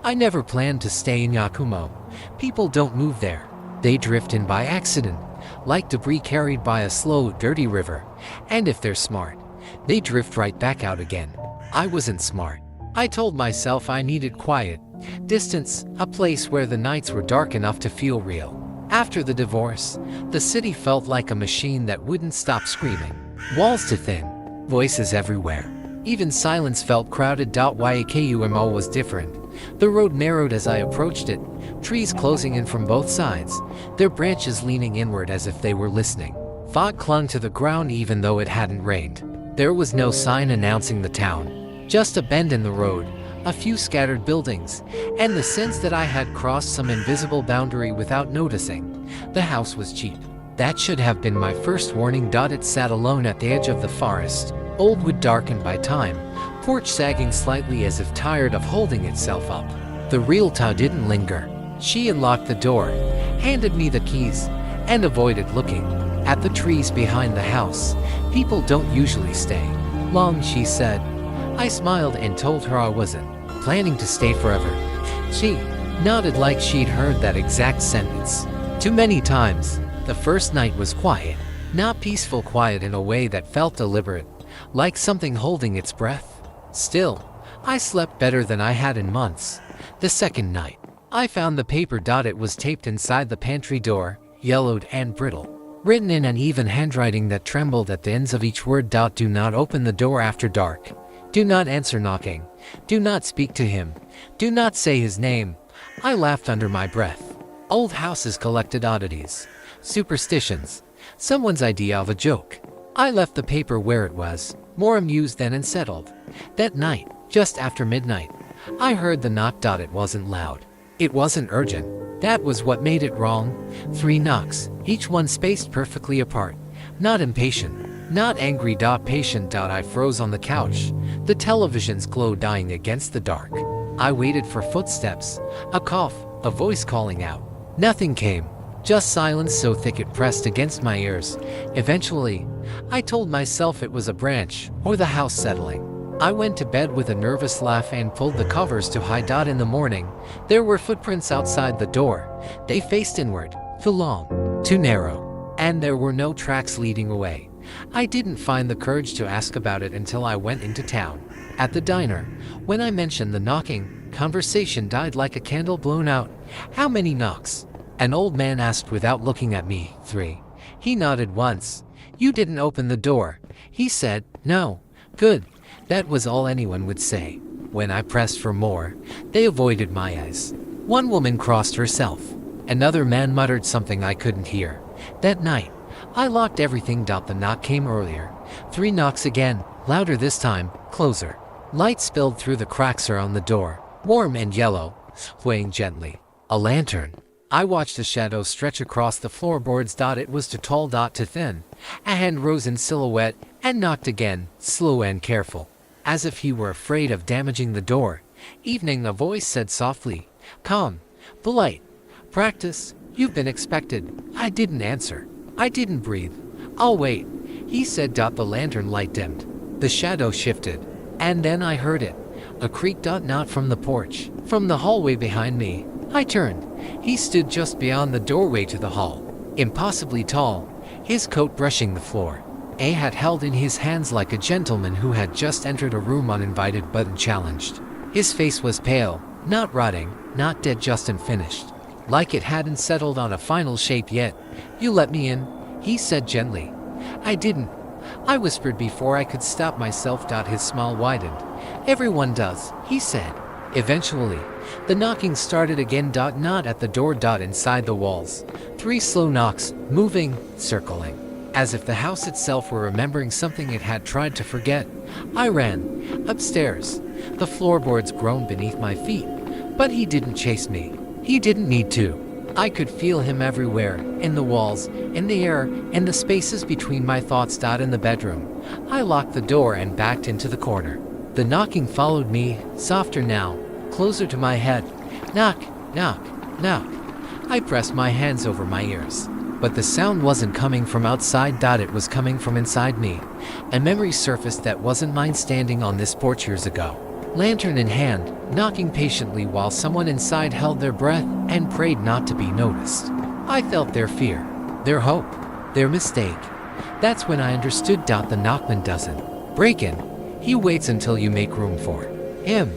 I never planned to stay in Yakumo. People don't move there. They drift in by accident, like debris carried by a slow, dirty river. And if they're smart, they drift right back out again. I wasn't smart. I told myself I needed quiet, distance, a place where the nights were dark enough to feel real. After the divorce, the city felt like a machine that wouldn't stop screaming. Walls too thin, voices everywhere. Even silence felt crowded. Yakumo was different. The road narrowed as I approached it, trees closing in from both sides, their branches leaning inward as if they were listening. Fog clung to the ground even though it hadn't rained. There was no sign announcing the town, just a bend in the road, a few scattered buildings, and the sense that I had crossed some invisible boundary without noticing. The house was cheap. That should have been my first warning. It sat alone at the edge of the forest, old wood darkened by time, porch sagging slightly as if tired of holding itself up. The realtor didn't linger. She unlocked the door, handed me the keys, and avoided looking at the trees behind the house. People don't usually stay long, she said. I smiled and told her I wasn't planning to stay forever. She nodded like she'd heard that exact sentence too many times. The first night was quiet, not peaceful quiet in a way that felt deliberate, like something holding its breath. Still, I slept better than I had in months. The second night, I found the paper. It was taped inside the pantry door, yellowed and brittle, written in an even handwriting that trembled at the ends of each word. Do not open the door after dark. Do not answer knocking. Do not speak to him. Do not say his name. I laughed under my breath. Old houses collected oddities, superstitions, someone's idea of a joke. I left the paper where it was, more amused than unsettled. That night, just after midnight, I heard the knock. It wasn't loud. It wasn't urgent. That was what made it wrong. 3 knocks, each one spaced perfectly apart. Not impatient, not angry. Patient. I froze on the couch, the television's glow dying against the dark. I waited for footsteps, a cough, a voice calling out. Nothing came, just silence so thick it pressed against my ears. Eventually, I told myself it was a branch or the house settling. I went to bed with a nervous laugh and pulled the covers to hide. In the morning, there were footprints outside the door. They faced inward, too long, too narrow, and there were no tracks leading away. I didn't find the courage to ask about it until I went into town. At the diner, when I mentioned the knocking, conversation died like a candle blown out. How many knocks? An old man asked without looking at me. 3. He nodded once. You didn't open the door. He said, no. Good. That was all anyone would say. When I pressed for more, they avoided my eyes. One woman crossed herself. Another man muttered something I couldn't hear. That night, I locked everything. The knock came earlier. 3 knocks again, louder this time, closer. Light spilled through the cracks around the door, warm and yellow, swaying gently. A lantern. I watched a shadow stretch across the floorboards. It was too tall, too thin. A hand rose in silhouette and knocked again, slow and careful, as if he were afraid of damaging the door. Evening, a voice said softly, calm, polite. Practice, you've been expected. I didn't answer. I didn't breathe. I'll wait, he said. The lantern light dimmed. The shadow shifted. And then I heard it. A creak. Not from the porch, from the hallway behind me. I turned. He stood just beyond the doorway to the hall. Impossibly tall, his coat brushing the floor. A hat held in his hands like a gentleman who had just entered a room uninvited but unchallenged. His face was pale, not rotting, not dead, just unfinished. Like it hadn't settled on a final shape yet. You let me in, he said gently. I didn't. I whispered before I could stop myself. His smile widened. Everyone does, he said. Eventually, the knocking started again. Not at the door. Inside the walls. 3 slow knocks, moving, circling, as if the house itself were remembering something it had tried to forget. I ran upstairs. The floorboards groaned beneath my feet, but he didn't chase me. He didn't need to. I could feel him everywhere, in the walls, in the air, in the spaces between my thoughts. In the bedroom, I locked the door and backed into the corner. The knocking followed me, softer now, closer to my head. Knock, knock, knock. I pressed my hands over my ears. But the sound wasn't coming from outside. It was coming from inside me. A memory surfaced that wasn't mine. Standing on this porch years ago, lantern in hand, knocking patiently while someone inside held their breath and prayed not to be noticed. I felt their fear, their hope, their mistake. That's when I understood. The Knockman doesn't break in. He waits until you make room for him,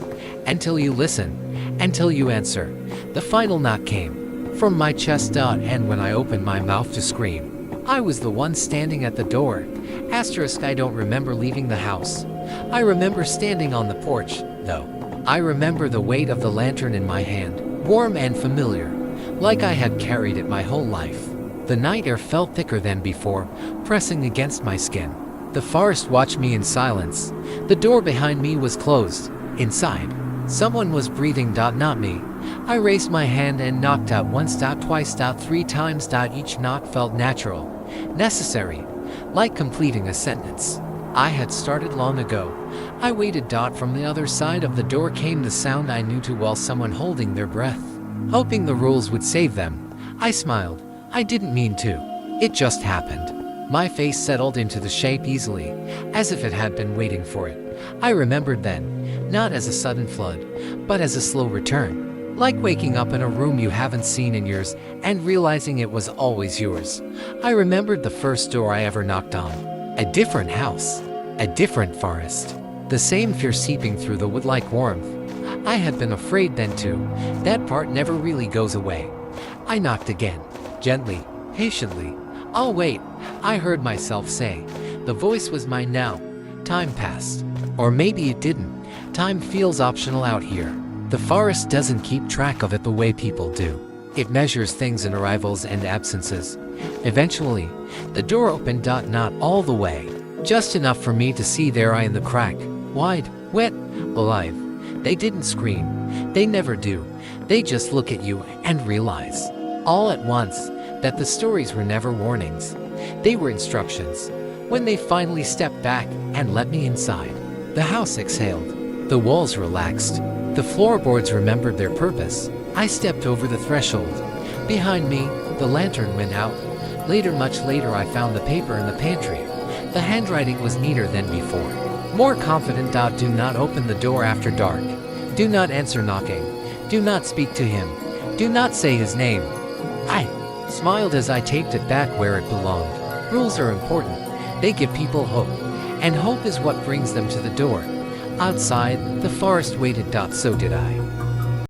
until you listen, until you answer. The final knock came from my chest. And when I opened my mouth to scream, I was the one standing at the door. I don't remember leaving the house. I remember standing on the porch, though. I remember the weight of the lantern in my hand, warm and familiar, like I had carried it my whole life. The night air felt thicker than before, pressing against my skin. The forest watched me in silence. The door behind me was closed. Inside, someone was breathing. Not me. I raised my hand and knocked out once. Twice. Three times. Each knock felt natural, necessary, like completing a sentence I had started long ago. I waited. From the other side of the door came the sound I knew too well, someone holding their breath, hoping the rules would save them. I smiled. I didn't mean to. It just happened. My face settled into the shape easily, as if it had been waiting for it. I remembered then, not as a sudden flood, but as a slow return, like waking up in a room you haven't seen in years and realizing it was always yours. I remembered the first door I ever knocked on. A different house, a different forest, the same fear seeping through the wood-like warmth. I had been afraid then too. That part never really goes away. I knocked again, gently, patiently. "I'll wait," I heard myself say. The voice was mine now. Time passed. Or maybe it didn't. Time feels optional out here. The forest doesn't keep track of it the way people do. It measures things in arrivals and absences. Eventually, the door opened. Not all the way. Just enough for me to see their eye in the crack. Wide, wet, alive. They didn't scream. They never do. They just look at you and realize, all at once, that the stories were never warnings. They were instructions. When they finally stepped back and let me inside, the house exhaled. The walls relaxed. The floorboards remembered their purpose. I stepped over the threshold. Behind me, the lantern went out. Later, much later, I found the paper in the pantry. The handwriting was neater than before. More confident. Do not open the door after dark. Do not answer knocking. Do not speak to him. Do not say his name. I smiled as I taped it back where it belonged. Rules are important. They give people hope. And hope is what brings them to the door. Outside, the forest waited. So did I.